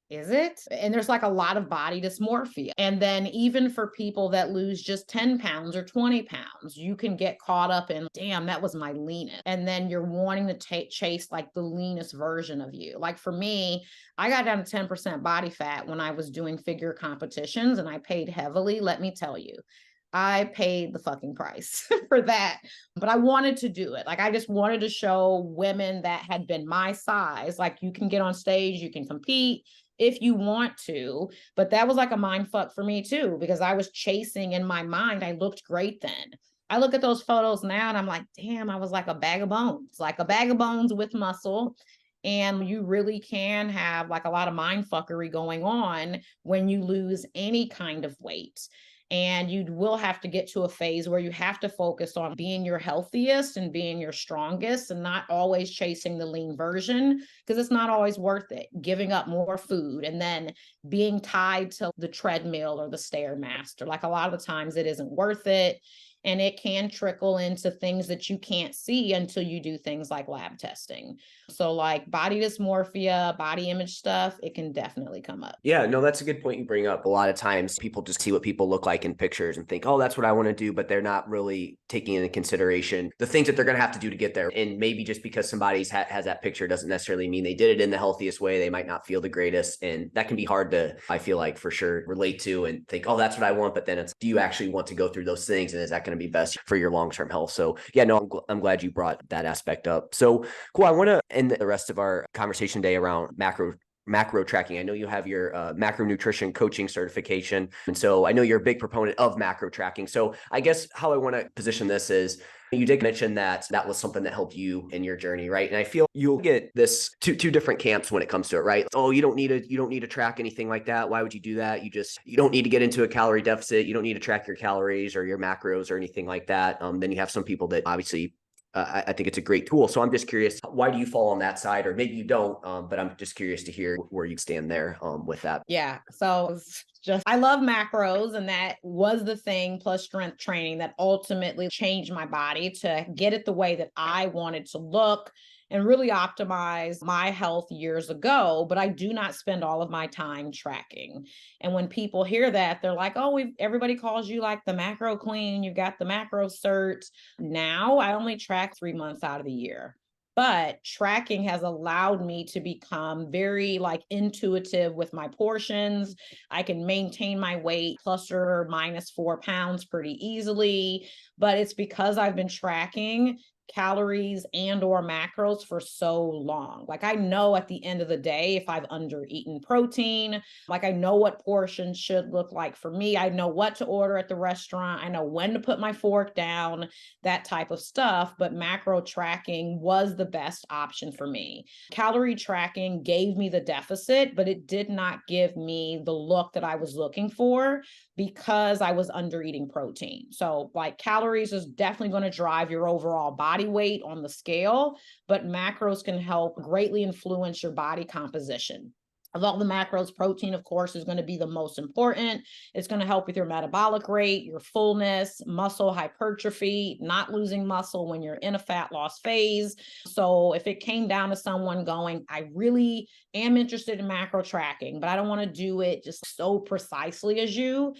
is it? And there's like a lot of body dysmorphia. And then even for people that lose just 10 pounds or 20 pounds, you can get caught up in, damn, that was my leanest. And then you're wanting to chase like the leanest version of you. Like for me, I got down to 10% body fat when I was doing figure competitions, and I paid heavily. Let me tell you, I paid the fucking price for that, but I wanted to do it. Like, I just wanted to show women that had been my size, like, you can get on stage, you can compete if you want to. But that was like a mind fuck for me too, because I was chasing in my mind. I looked great then. I look at those photos now and I'm like, damn, I was like a bag of bones with muscle. And you really can have like a lot of mind fuckery going on when you lose any kind of weight. And you will have to get to a phase where you have to focus on being your healthiest and being your strongest, and not always chasing the lean version, because it's not always worth it. Giving up more food and then being tied to the treadmill or the Stairmaster. Like, a lot of the times it isn't worth it. And it can trickle into things that you can't see until you do things like lab testing. So like body dysmorphia, body image stuff, it can definitely come up. Yeah, no, that's a good point you bring up. A lot of times people just see what people look like in pictures and think, oh, that's what I want to do, but they're not really taking into consideration the things that they're going to have to do to get there. And maybe just because somebody's has that picture doesn't necessarily mean they did it in the healthiest way. They might not feel the greatest. And that can be hard to, I feel like, for sure, relate to and think, oh, that's what I want. But then it's, do you actually want to go through those things? And is that going to be best for your long-term health? So yeah, no, I'm glad you brought that aspect up. So cool. I want to end the rest of our conversation today around macro tracking. I know you have your macronutrition coaching certification. And so I know you're a big proponent of macro tracking. So I guess how I want to position this is, you did mention that was something that helped you in your journey, right? And I feel you'll get this two different camps when it comes to it, right? Oh, you don't need to track anything like that. Why would you do that? You don't need to get into a calorie deficit. You don't need to track your calories or your macros or anything like that. Then you have some people that obviously I think it's a great tool. So I'm just curious, why do you fall on that side? Or maybe you don't, but I'm just curious to hear where you stand there with that. Yeah. So I love macros, and that was the thing, plus strength training, that ultimately changed my body to get it the way that I wanted to look and really optimize my health years ago. But I do not spend all of my time tracking. And when people hear that, they're like, oh, everybody calls you like the macro queen. You've got the macro cert. Now I only track 3 months out of the year. But tracking has allowed me to become very like intuitive with my portions. I can maintain my weight plus or minus 4 pounds pretty easily, but it's because I've been tracking calories and or macros for so long. Like I know at the end of the day if I've under eaten protein, like I know what portions should look like for me. I know what to order at the restaurant. I know when to put my fork down, that type of stuff. But macro tracking was the best option for me. Calorie tracking gave me the deficit, but it did not give me the look that I was looking for because I was under eating protein. So like calories is definitely going to drive your overall body weight on the scale, but macros can help greatly influence your body composition. Of all the macros, protein, of course, is going to be the most important. It's going to help with your metabolic rate, your fullness, muscle hypertrophy, not losing muscle when you're in a fat loss phase. So if it came down to someone going, I really am interested in macro tracking, but I don't want to do it just so precisely as you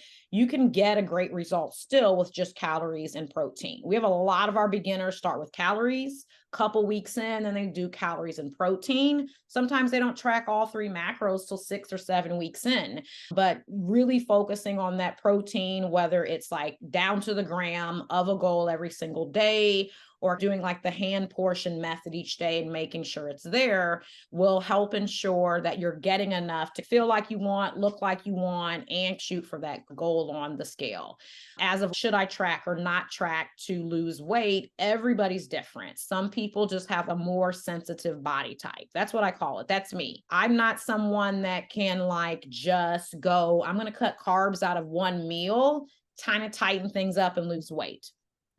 can get a great result still with just calories and protein. We have a lot of our beginners start with calories, couple weeks in, and they do calories and protein. Sometimes they don't track all three macros till 6 or 7 weeks in, but really focusing on that protein, whether it's like down to the gram of a goal every single day, or doing like the hand portion method each day and making sure it's there, will help ensure that you're getting enough to feel like you want, look like you want, and shoot for that goal on the scale. As of should I track or not track to lose weight, everybody's different. Some people just have a more sensitive body type. That's what I call it. That's me. I'm not someone that can like just go, I'm going to cut carbs out of one meal, kind of tighten things up and lose weight.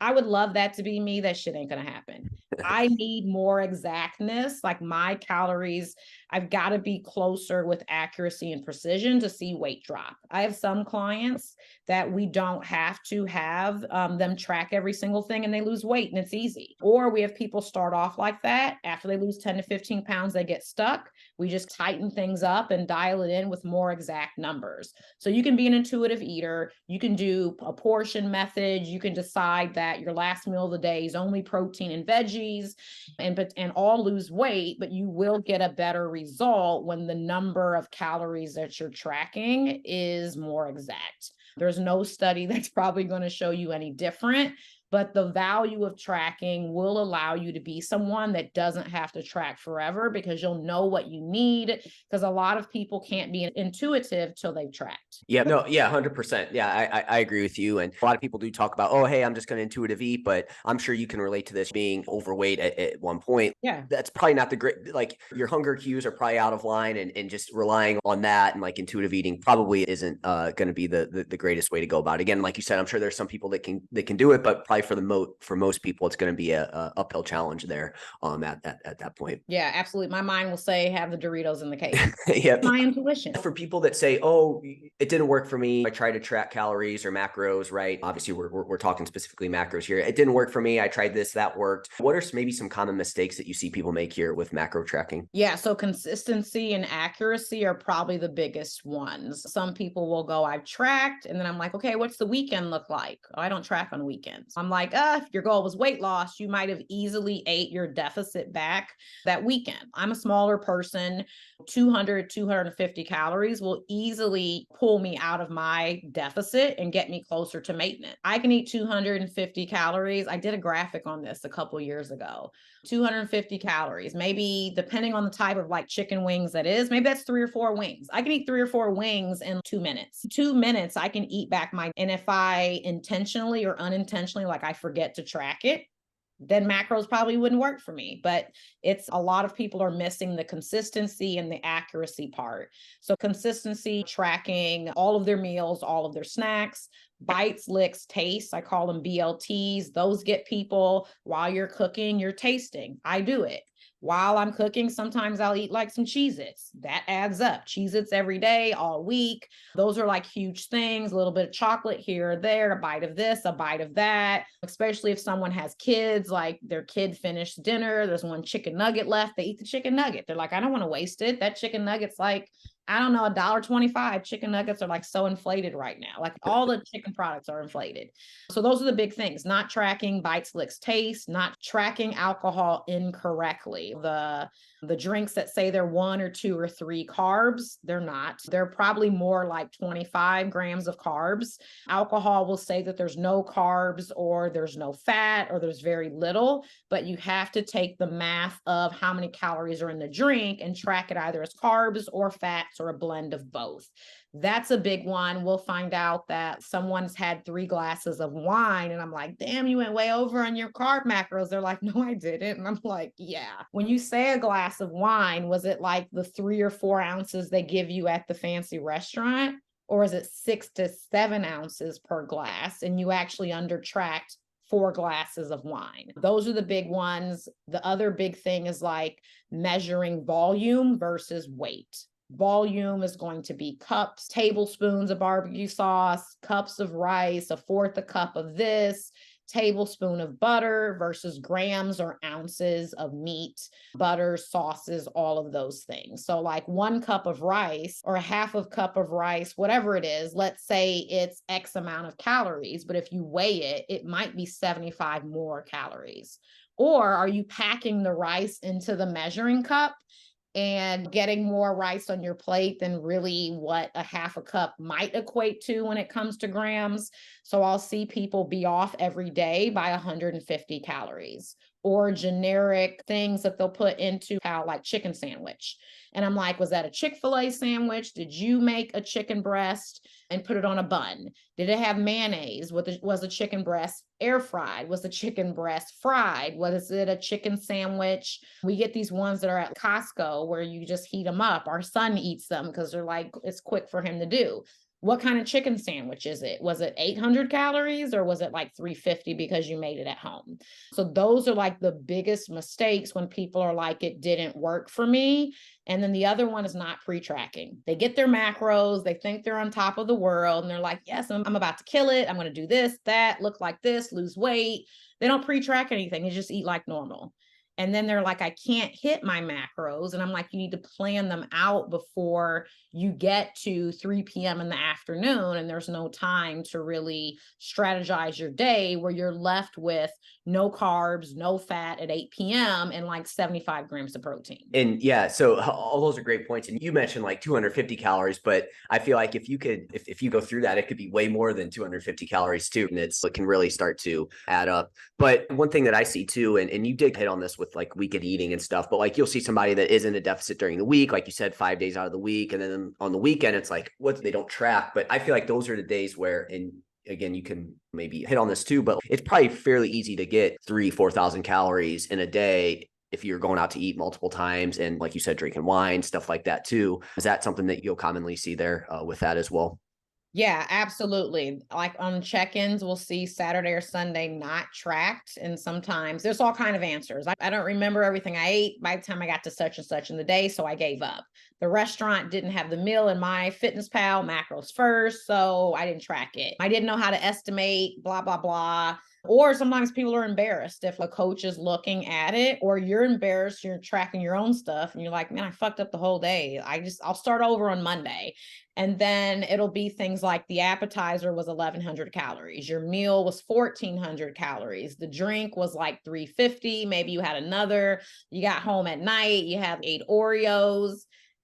I would love that to be me. That shit ain't going to happen. I need more exactness. Like my calories, I've got to be closer with accuracy and precision to see weight drop. I have some clients that we don't have to have them track every single thing and they lose weight and it's easy. Or we have people start off like that. After they lose 10 to 15 pounds, they get stuck. We just tighten things up and dial it in with more exact numbers. So you can be an intuitive eater. You can do a portion method. You can decide that your last meal of the day is only protein and veggies and all lose weight, but you will get a better result when the number of calories that you're tracking is more exact. There's no study that's probably going to show you any different, but the value of tracking will allow you to be someone that doesn't have to track forever because you'll know what you need, because a lot of people can't be intuitive till they've tracked. Yeah, no, yeah, 100%. Yeah, I agree with you. And a lot of people do talk about, oh, hey, I'm just going to intuitive eat, but I'm sure you can relate to this being overweight at one point. Yeah. That's probably not the great, like your hunger cues are probably out of line and just relying on that and like intuitive eating probably isn't going to be the greatest way to go about it. Again, like you said, I'm sure there's some people that can do it, but probably for most people, it's going to be a uphill challenge there at that point. Yeah, absolutely. My mind will say, have the Doritos in the cake. Yeah. My intuition. For people that say, oh, it didn't work for me. I tried to track calories or macros, right? Obviously, we're talking specifically macros here. It didn't work for me. I tried this, that worked. What are maybe some common mistakes that you see people make here with macro tracking? Yeah, so consistency and accuracy are probably the biggest ones. Some people will go, I've tracked, and then I'm like, okay, what's the weekend look like? Oh, I don't track on weekends. I'm like, if your goal was weight loss, you might have easily ate your deficit back that weekend. I'm a smaller person. 200, 250 calories will easily pull me out of my deficit and get me closer to maintenance. I can eat 250 calories. I did a graphic on this a couple years ago. 250 calories, maybe depending on the type of like chicken wings that is, maybe that's 3 or 4 wings. I can eat 3 or 4 wings in 2 minutes. 2 minutes, I can eat back and if I intentionally or unintentionally, like I forget to track it, then macros probably wouldn't work for me. But it's a lot of people are missing the consistency and the accuracy part. So consistency, tracking all of their meals, all of their snacks, bites, licks, tastes. I call them BLTs. Those get people while you're cooking, you're tasting. I do it. While I'm cooking, sometimes I'll eat like some Cheez-Its. That adds up. Cheez-Its every day, all week. Those are like huge things. A little bit of chocolate here or there, a bite of this, a bite of that. Especially if someone has kids, like their kid finished dinner, there's one chicken nugget left, they eat the chicken nugget. They're like, I don't want to waste it. That chicken nugget's like I don't know, $1.25. Chicken nuggets are like so inflated right now. Like all the chicken products are inflated. So those are the big things, not tracking bites, licks, taste, not tracking alcohol incorrectly. The drinks that say they're 1 or 2 or 3 carbs, they're not. They're probably more like 25 grams of carbs. Alcohol will say that there's no carbs or there's no fat or there's very little, but you have to take the math of how many calories are in the drink and track it either as carbs or fats or a blend of both. That's a big one. We'll find out that someone's had 3 glasses of wine and I'm like, damn, you went way over on your carb macros. They're like, no, I didn't. And I'm like, yeah. When you say a glass of wine, was it like the 3 or 4 ounces they give you at the fancy restaurant? Or is it 6 to 7 ounces per glass? And you actually undertracked 4 glasses of wine. Those are the big ones. The other big thing is like measuring volume versus weight. Volume is going to be cups, tablespoons of barbecue sauce, cups of rice, a fourth a cup of this, tablespoon of butter versus grams or ounces of meat, butter, sauces, all of those things. So like 1 cup of rice or a half of cup of rice, whatever it is, let's say it's X amount of calories, but if you weigh it, it might be 75 more calories. Or are you packing the rice into the measuring cup and getting more rice on your plate than really what a half a cup might equate to when it comes to grams? So I'll see people be off every day by 150 calories or generic things that they'll put into like chicken sandwich. And I'm like, was that a Chick-fil-A sandwich? Did you make a chicken breast and put it on a bun? Did it have mayonnaise? Was the chicken breast air fried? Was the chicken breast fried? Was it a chicken sandwich? We get these ones that are at Costco where you just heat them up. Our son eats them because they're like, it's quick for him to do. What kind of chicken sandwich is it? Was it 800 calories or was it like 350 because you made it at home? So those are like the biggest mistakes when people are like, it didn't work for me. And then the other one is not pre-tracking. They get their macros, they think they're on top of the world, and they're like, yes, I'm about to kill it. I'm going to do this, that, look like this, lose weight. They don't pre-track anything. They just eat like normal. And then they're like, I can't hit my macros. And I'm like, you need to plan them out before you get to 3 p.m. in the afternoon. And there's no time to really strategize your day where you're left with no carbs, no fat at 8 p.m. and like 75 grams of protein. And yeah, so all those are great points. And you mentioned like 250 calories, but I feel like if you go through that, it could be way more than 250 calories too. And it can really start to add up. But one thing that I see too, and you did hit on this with like weekend eating and stuff, but like you'll see somebody that is in a deficit during the week, like you said, 5 days out of the week. And then on the weekend, it's like what they don't track. But I feel like those are the days where, and again, you can maybe hit on this too, but it's probably fairly easy to get 4,000 calories in a day if you're going out to eat multiple times and like you said, drinking wine, stuff like that too. Is that something that you'll commonly see there with that as well? Yeah, absolutely. Like on check-ins, we'll see Saturday or Sunday not tracked. And sometimes there's all kind of answers. I don't remember everything I ate by the time I got to such and such in the day, so I gave up. The restaurant didn't have the meal in my Fitness Pal macros first, so I didn't track it. I didn't know how to estimate, blah, blah, blah. Or sometimes people are embarrassed if a coach is looking at it, or you're embarrassed, you're tracking your own stuff and you're like, man, I fucked up the whole day. I'll start over on Monday. And then it'll be things like the appetizer was 1,100 calories. Your meal was 1,400 calories. The drink was like 350. Maybe you had another. You got home at night. You have 8 Oreos.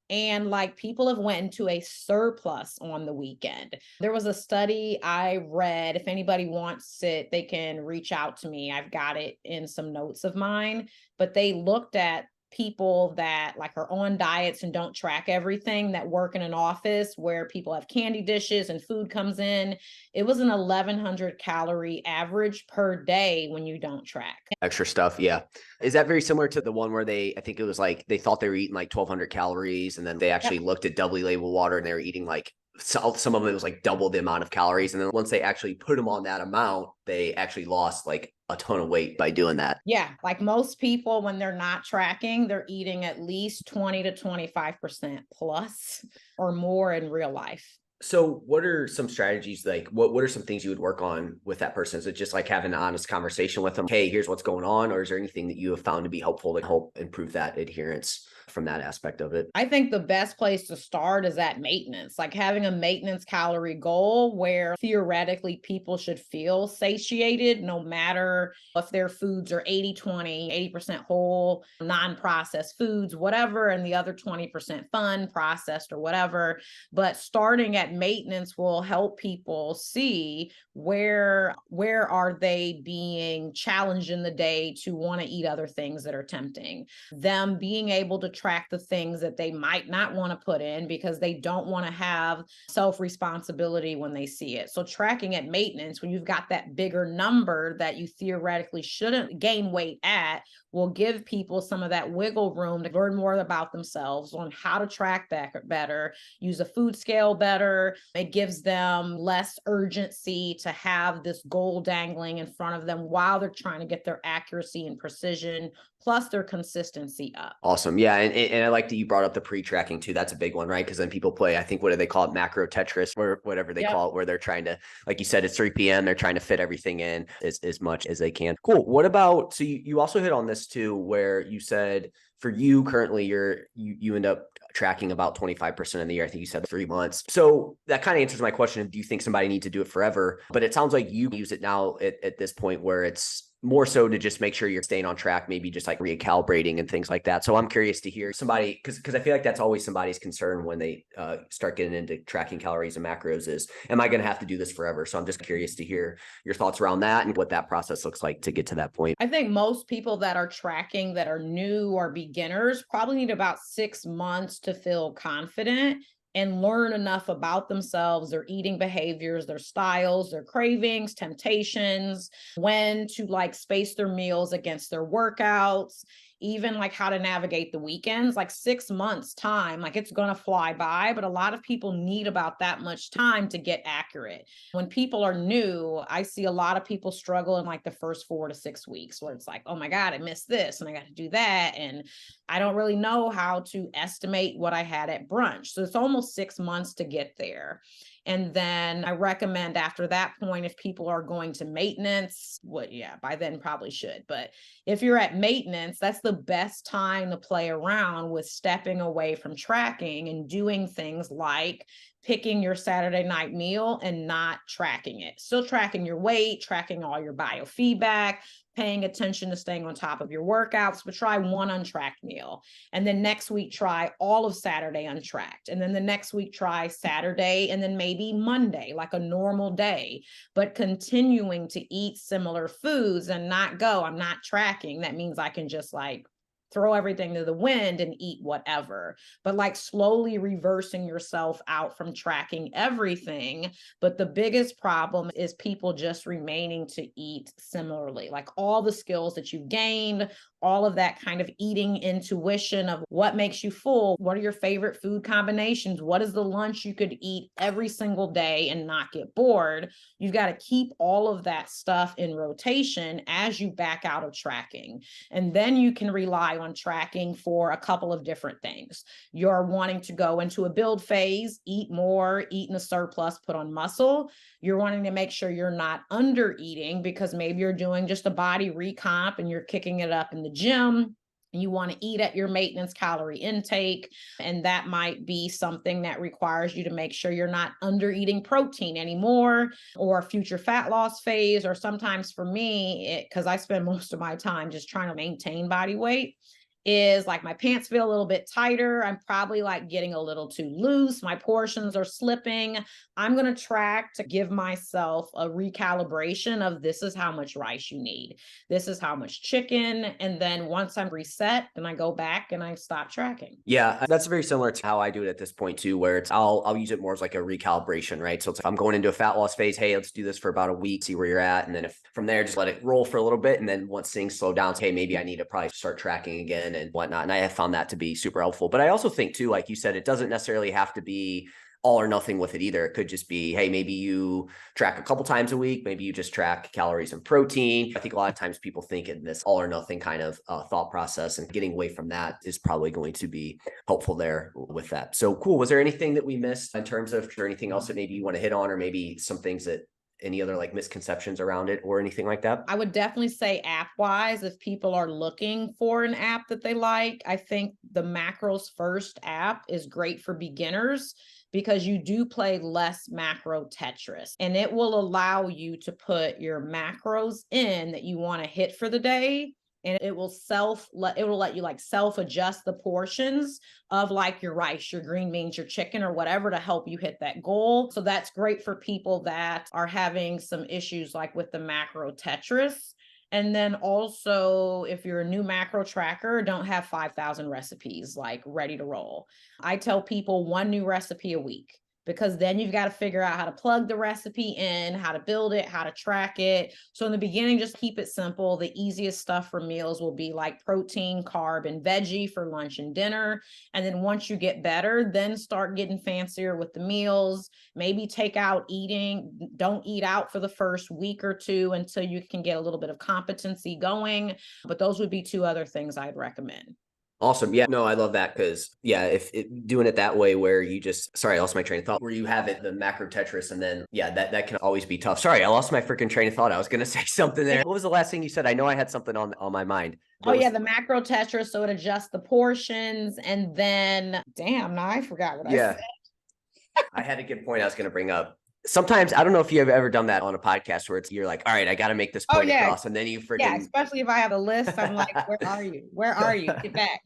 And like people have went into a surplus on the weekend. There was a study I read. If anybody wants it, they can reach out to me. I've got it in some notes of mine. But they looked at people that like are on diets and don't track everything, that work in an office where people have candy dishes and food comes in. It was an 1,100 calorie average per day when you don't track. Extra stuff. Yeah. Is that very similar to the one where I think it was like, they thought they were eating like 1,200 calories and then they actually looked at doubly labeled water and they were eating like, some of it was like double the amount of calories. And then once they actually put them on that amount, they actually lost like a ton of weight by doing that. Yeah. Like most people, when they're not tracking, they're eating at least 20 to 25% plus or more in real life. So what are some strategies, like what are some things you would work on with that person? Is it just like having an honest conversation with them? Hey, here's what's going on. Or is there anything that you have found to be helpful to help improve that adherence? from that aspect of it? I think the best place to start is at maintenance, like having a maintenance calorie goal where theoretically people should feel satiated no matter if their foods are 80-20, 80% whole, non-processed foods, whatever, and the other 20% fun, processed or whatever. But starting at maintenance will help people see where are they being challenged in the day to want to eat other things that are tempting. Them being able to track the things that they might not want to put in because they don't want to have self-responsibility when they see it. So tracking at maintenance, when you've got that bigger number that you theoretically shouldn't gain weight at, will give people some of that wiggle room to learn more about themselves, on how to track better, use a food scale better. It gives them less urgency to have this goal dangling in front of them while they're trying to get their accuracy and precision plus their consistency up. Awesome. Yeah. And I like that you brought up the pre-tracking too. That's a big one, right? Because then people play, I think, what do they call it? Macro Tetris or whatever they call it, where they're trying to, like you said, it's 3 p.m. They're trying to fit everything in as much as they can. Cool. What about, so you also hit on this too, where you said for you currently, you end up tracking about 25% of the year. I think you said 3 months. So that kind of answers my question of, do you think somebody needs to do it forever? But it sounds like you use it now at this point where it's more so to just make sure you're staying on track, maybe just like recalibrating and things like that. So I'm curious to hear somebody, because I feel like that's always somebody's concern when they start getting into tracking calories and macros is, am I going to have to do this forever? So I'm just curious to hear your thoughts around that and what that process looks like to get to that point. I think most people that are tracking that are new or beginners probably need about 6 months to feel confident and learn enough about themselves, their eating behaviors, their styles, their cravings, temptations, when to like space their meals against their workouts, even like how to navigate the weekends. Like 6 months time, like it's going to fly by, but a lot of people need about that much time to get accurate. When people are new, I see a lot of people struggle in like the first 4 to 6 weeks where it's like, oh my God, I missed this and I got to do that. And I don't really know how to estimate what I had at brunch. So it's almost 6 months to get there. And then I recommend after that point, if people are going to maintenance, by then probably should. But if you're at maintenance, that's the best time to play around with stepping away from tracking and doing things like picking your Saturday night meal and not tracking it. Still tracking your weight, tracking all your biofeedback, paying attention to staying on top of your workouts, but try one untracked meal. And then next week, try all of Saturday untracked. And then the next week, try Saturday and then maybe Monday, like a normal day, but continuing to eat similar foods and not go, I'm not tracking. That means I can just like throw everything to the wind and eat whatever, but like slowly reversing yourself out from tracking everything. But the biggest problem is people just remaining to eat similarly, like all the skills that you've gained, all of that kind of eating intuition of what makes you full. What are your favorite food combinations? What is the lunch you could eat every single day and not get bored? You've got to keep all of that stuff in rotation as you back out of tracking. And then you can rely on tracking for a couple of different things. You're wanting to go into a build phase, eat more, eat in a surplus, put on muscle. You're wanting to make sure you're not under eating because maybe you're doing just a body recomp and you're kicking it up in the gym. You want to eat at your maintenance calorie intake, and that might be something that requires you to make sure you're not under eating protein anymore, or future fat loss phase. Or sometimes for me, because I spend most of my time just trying to maintain body weight, is like my pants feel a little bit tighter. I'm probably like getting a little too loose. My portions are slipping. I'm going to track to give myself a recalibration of this is how much rice you need. This is how much chicken. And then once I'm reset, then I go back and I stop tracking. Yeah, that's very similar to how I do it at this point too, where it's I'll use it more as like a recalibration, right? So it's like I'm going into a fat loss phase. Hey, let's do this for about a week, see where you're at. And then if from there, just let it roll for a little bit. And then once things slow down, hey, maybe I need to probably start tracking again and whatnot. And I have found that to be super helpful. But I also think too, like you said, it doesn't necessarily have to be all or nothing with it either. It could just be, hey, maybe you track a couple times a week. Maybe you just track calories and protein. I think a lot of times people think in this all or nothing kind of thought process, and getting away from that is probably going to be helpful there with that. So cool. Was there anything that we missed in terms of, or anything else that maybe you want to hit on, or maybe some things that any other like misconceptions around it or anything like that? I would definitely say app wise, if people are looking for an app that they like, I think the Macros First app is great for beginners because you do play less macro Tetris, and it will allow you to put your macros in that you want to hit for the day. And it will let you like self adjust the portions of like your rice, your green beans, your chicken, or whatever to help you hit that goal. So that's great for people that are having some issues like with the macro Tetris. And then also, if you're a new macro tracker, don't have 5,000 recipes like ready to roll. I tell people one new recipe a week, because then you've got to figure out how to plug the recipe in, how to build it, how to track it. So in the beginning, just keep it simple. The easiest stuff for meals will be like protein, carb, and veggie for lunch and dinner. And then once you get better, then start getting fancier with the meals. Maybe take out eating. Don't eat out for the first week or two until you can get a little bit of competency going. But those would be two other things I'd recommend. Awesome. Yeah, no, I love that because if doing it that way where you just, sorry, I lost my train of thought, where you have it, the macro Tetris, and then, that can always be tough. Sorry, I lost my freaking train of thought. I was going to say something there. What was the last thing you said? I know I had something on my mind. The macro Tetris. So it adjusts the portions, and then, damn, now I forgot what I said. I had a good point I was going to bring up. Sometimes, I don't know if you've ever done that on a podcast where you're like, all right, I got to make this point across. And then you freaking. Yeah, especially if I have a list, I'm like, where are you? Where are you? Get back.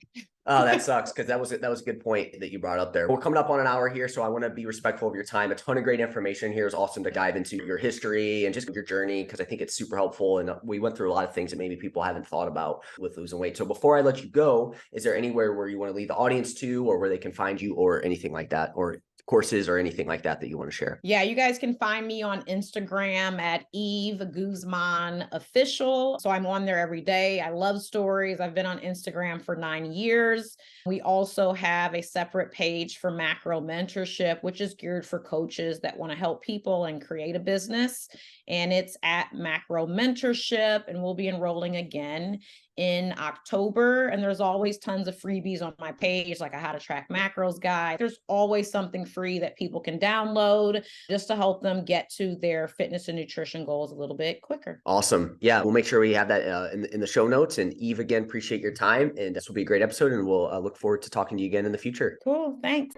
Oh, that sucks because that was a good point that you brought up there. We're coming up on an hour here, so I want to be respectful of your time. A ton of great information here. Is awesome to dive into your history and just your journey because I think it's super helpful. And we went through a lot of things that maybe people haven't thought about with losing weight. So before I let you go, is there anywhere where you want to lead the audience to, or where they can find you, or anything like that, or courses or anything like that you want to share? Yeah, you guys can find me on Instagram at Eve Guzman Official. So I'm on there every day. I love stories. I've been on Instagram for 9 years. We also have a separate page for macro mentorship, which is geared for coaches that want to help people and create a business. And it's at Macro Mentorship, and we'll be enrolling again in October. And there's always tons of freebies on my page, like a how to track macros guide. There's always something free that people can download just to help them get to their fitness and nutrition goals a little bit quicker. Awesome. Yeah, we'll make sure we have that in the show notes. And Eve, again, appreciate your time. And this will be a great episode. And we'll look forward to talking to you again in the future. Cool. Thanks.